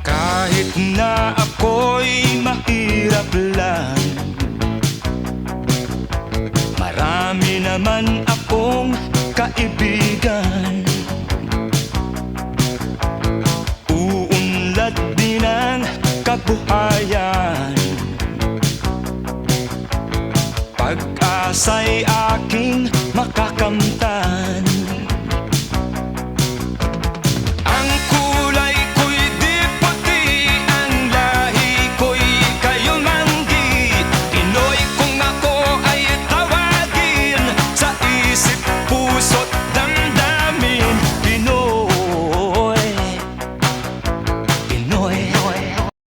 Kahit na ako'y mahirap lang, marami naman akong kaibigan. Uunlad din ang kabuhayan, pag-asa'y aking makakamtan.